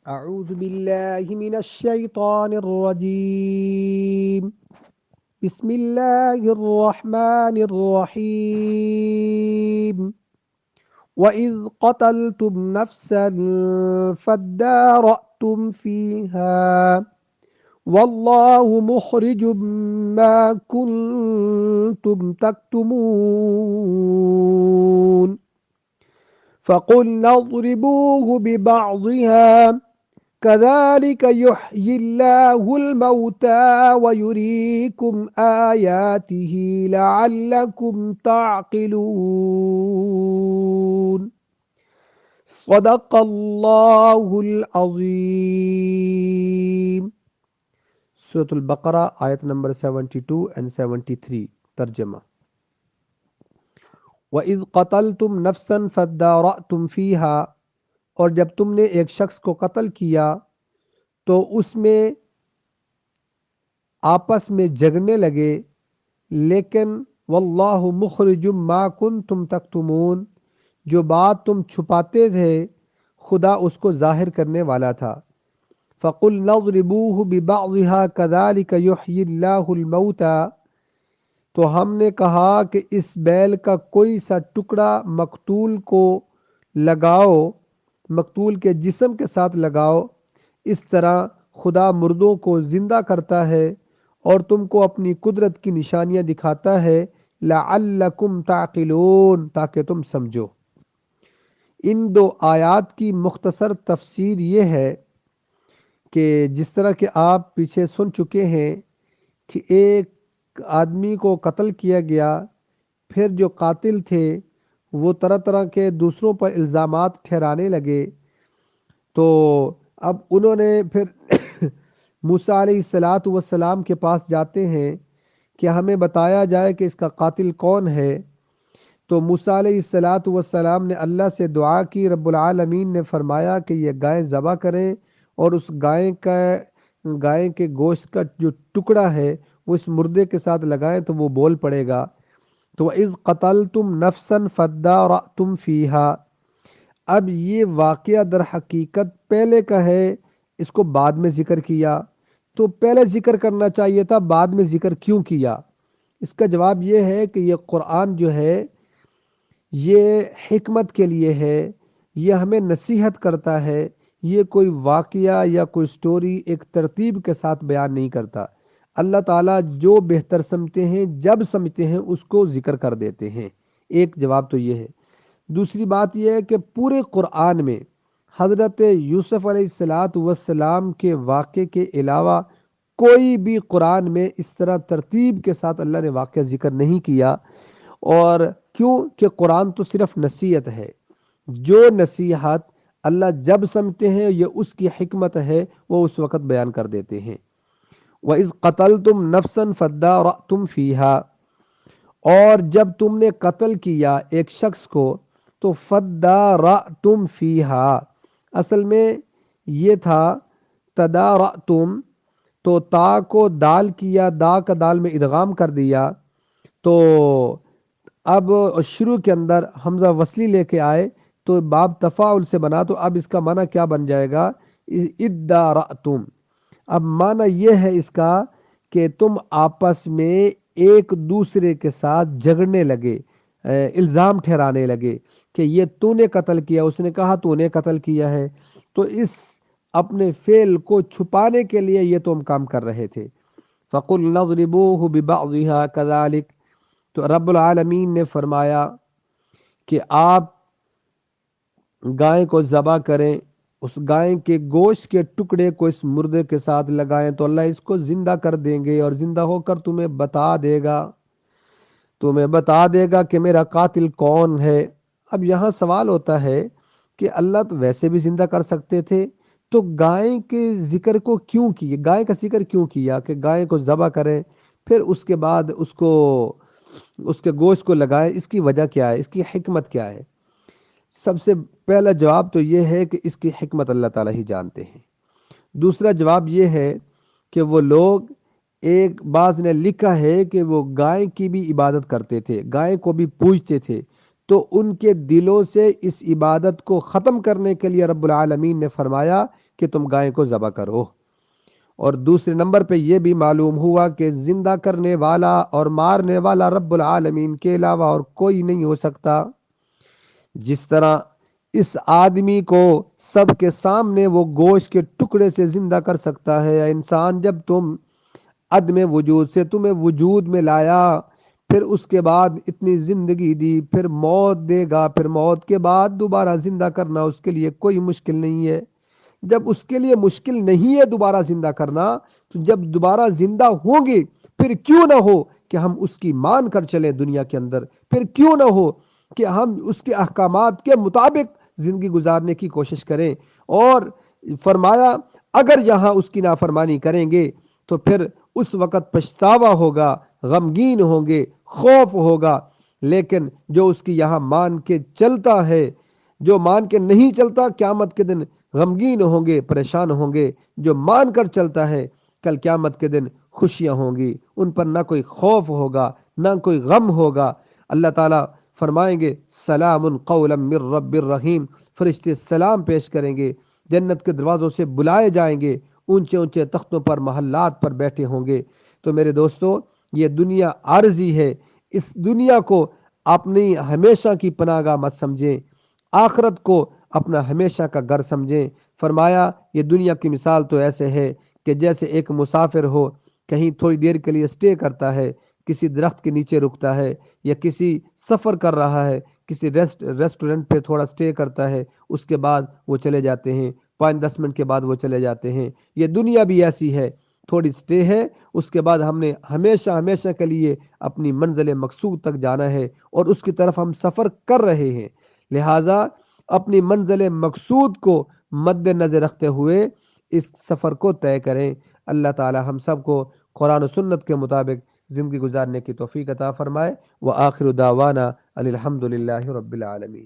أعوذ بالله من الشيطان الرجيم. بسم الله الرحمن الرحيم. وإذ قتلتم نفسا فادارأتم فيها والله مخرج ما كنتم تكتمون فقلنا اضربوه ببعضها كذلك يحيي الله الموتى ويريكم آياته لعلكم تعقلون. صدق الله العظيم. سورة البقرہ آیت نمبر 72 and 73 ترجمہ. وَإِذْ قَتَلْتُمْ نَفْسًا فَادَّارَأْتُمْ فِيهَا، اور جب تم نے ایک شخص کو قتل کیا تو اس میں آپس میں جگنے لگے، لیکن واللہ مخرج ما کنتم تکتمون، جو بات تم چھپاتے تھے خدا اس کو ظاہر کرنے والا تھا. فَقُلْنَا اضْرِبُوهُ بِبَعْضِهَا كَذَلِكَ يُحْيِي اللَّهُ الْمَوْتَى، تو ہم نے کہا کہ اس بیل کا کوئی سا ٹکڑا مقتول کو لگاؤ، مقتول کے جسم کے ساتھ لگاؤ، اس طرح خدا مردوں کو زندہ کرتا ہے اور تم کو اپنی قدرت کی نشانیاں دکھاتا ہے، لعلکم تعقلون، تاکہ تم سمجھو. ان دو آیات کی مختصر تفسیر یہ ہے کہ جس طرح کہ آپ پیچھے سن چکے ہیں کہ ایک آدمی کو قتل کیا گیا، پھر جو قاتل تھے وہ طرح طرح کے دوسروں پر الزامات ٹھہرانے لگے، تو اب انہوں نے پھر موسیٰ علیہ السلام کے پاس جاتے ہیں کہ ہمیں بتایا جائے کہ اس کا قاتل کون ہے. تو موسیٰ علیہ السلام نے اللہ سے دعا کی، رب العالمین نے فرمایا کہ یہ گائے ذبح کریں اور اس گائے کے گوشت کا جو ٹکڑا ہے وہ اس مردے کے ساتھ لگائیں تو وہ بول پڑے گا. تو اذ قتلتم نفسا فادارأتم فیہا، اب یہ واقعہ در حقیقت پہلے کا ہے، اس کو بعد میں ذکر کیا. تو پہلے ذکر کرنا چاہیے تھا، بعد میں ذکر کیوں کیا؟ اس کا جواب یہ ہے کہ یہ قرآن جو ہے یہ حکمت کے لیے ہے، یہ ہمیں نصیحت کرتا ہے، یہ کوئی واقعہ یا کوئی سٹوری ایک ترتیب کے ساتھ بیان نہیں کرتا. اللہ تعالیٰ جو بہتر سمجھتے ہیں جب سمجھتے ہیں اس کو ذکر کر دیتے ہیں. ایک جواب تو یہ ہے. دوسری بات یہ ہے کہ پورے قرآن میں حضرت یوسف علیہ السلام کے واقعے کے علاوہ کوئی بھی قرآن میں اس طرح ترتیب کے ساتھ اللہ نے واقعہ ذکر نہیں کیا. اور کیوں کہ قرآن تو صرف نصیحت ہے، جو نصیحت اللہ جب سمجھتے ہیں یہ اس کی حکمت ہے وہ اس وقت بیان کر دیتے ہیں. وَإِذْ قَتَلْتُمْ نَفْسًا فَادَّارَأْتُمْ فِيهَا، اور جب تم نے قتل کیا ایک شخص کو تو فَادَّارَأْتُمْ فِيهَا، اصل میں یہ تھا تَدَارَأْتُمْ، تو تا کو دال کیا، دا کا دال میں ادغام کر دیا، تو اب شروع کے اندر حمزہ وصلی لے کے آئے تو باب تفاعل سے بنا، تو اب اس کا معنی کیا بن جائے گا؟ ادارأتم. اب معنی یہ ہے اس کا کہ تم آپس میں ایک دوسرے کے ساتھ جھگڑنے لگے، الزام ٹھہرانے لگے کہ یہ تو نے قتل کیا، اس نے کہا تو نے قتل کیا ہے. تو اس اپنے فعل کو چھپانے کے لیے یہ تم کام کر رہے تھے. فَقُلْنَا اضْرِبُوهُ بِبَعْضِهَا كَذَلِكَ، تو رب العالمین نے فرمایا کہ آپ گائے کو ذبح کریں، اس گائے کے گوشت کے ٹکڑے کو اس مردے کے ساتھ لگائیں تو اللہ اس کو زندہ کر دیں گے، اور زندہ ہو کر تمہیں بتا دے گا کہ میرا قاتل کون ہے. اب یہاں سوال ہوتا ہے کہ اللہ تو ویسے بھی زندہ کر سکتے تھے، تو گائے کے ذکر کو کیوں کیا، گائے کا ذکر کیوں کیا کہ گائے کو ذبح کریں پھر اس کے بعد اس کے گوشت کو لگائیں؟ اس کی وجہ کیا ہے، اس کی حکمت کیا ہے؟ سب سے پہلا جواب تو یہ ہے کہ اس کی حکمت اللہ تعالیٰ ہی جانتے ہیں. دوسرا جواب یہ ہے کہ وہ لوگ، ایک بعض نے لکھا ہے کہ وہ گائے کی بھی عبادت کرتے تھے، گائے کو بھی پوجتے تھے، تو ان کے دلوں سے اس عبادت کو ختم کرنے کے لیے رب العالمین نے فرمایا کہ تم گائے کو ذبح کرو۔ اور دوسرے نمبر پہ یہ بھی معلوم ہوا کہ زندہ کرنے والا اور مارنے والا رب العالمین کے علاوہ اور کوئی نہیں ہو سکتا۔ جس طرح اس آدمی کو سب کے سامنے وہ گوشت کے ٹکڑے سے زندہ کر سکتا ہے، یا انسان جب تم عدم وجود سے تمہیں وجود میں لایا، پھر اس کے بعد اتنی زندگی دی، پھر موت دے گا، پھر موت کے بعد دوبارہ زندہ کرنا اس کے لیے کوئی مشکل نہیں ہے۔ جب اس کے لیے مشکل نہیں ہے دوبارہ زندہ کرنا، تو جب دوبارہ زندہ ہوں گے پھر کیوں نہ ہو کہ ہم اس کی مان کر چلیں دنیا کے اندر، پھر کیوں نہ ہو کہ ہم اس کے احکامات کے مطابق زندگی گزارنے کی کوشش کریں۔ اور فرمایا اگر یہاں اس کی نافرمانی کریں گے تو پھر اس وقت پچھتاوا ہوگا، غمگین ہوں گے، خوف ہوگا، لیکن جو اس کی یہاں مان کے چلتا ہے، جو مان کے نہیں چلتا قیامت کے دن غمگین ہوں گے، پریشان ہوں گے۔ جو مان کر چلتا ہے کل قیامت کے دن خوشیاں ہوں گی، ان پر نہ کوئی خوف ہوگا نہ کوئی غم ہوگا۔ اللہ تعالیٰ فرمائیں گے سلام قولا من رب الرحیم، فرشتے سلام پیش کریں گے، جنت کے دروازوں سے بلائے جائیں گے، اونچے اونچے تختوں پر محلات پر بیٹھے ہوں گے۔ تو میرے دوستو، یہ دنیا عارضی ہے، اس دنیا کو اپنی ہمیشہ کی پناہ گاہ مت سمجھیں، آخرت کو اپنا ہمیشہ کا گھر سمجھیں۔ فرمایا یہ دنیا کی مثال تو ایسے ہے کہ جیسے ایک مسافر ہو، کہیں تھوڑی دیر کے لیے سٹے کرتا ہے، کسی درخت کے نیچے رکتا ہے، یا کسی سفر کر رہا ہے، کسی ریسٹورنٹ پہ تھوڑا سٹے کرتا ہے، اس کے بعد وہ چلے جاتے ہیں، 5-10 منٹ کے بعد وہ چلے جاتے ہیں۔ یہ دنیا بھی ایسی ہے، تھوڑی سٹے ہے، اس کے بعد ہم نے ہمیشہ ہمیشہ کے لیے اپنی منزل مقصود تک جانا ہے، اور اس کی طرف ہم سفر کر رہے ہیں۔ لہٰذا اپنی منزل مقصود کو مد نظر رکھتے ہوئے اس سفر کو طے کریں۔ اللہ تعالی ہم سب کو قرآن و سنت کے مطابق زندگی گزارنے کی توفیق عطا فرمائے۔ وآخر دعوانا ان الحمد للہ رب العالمین۔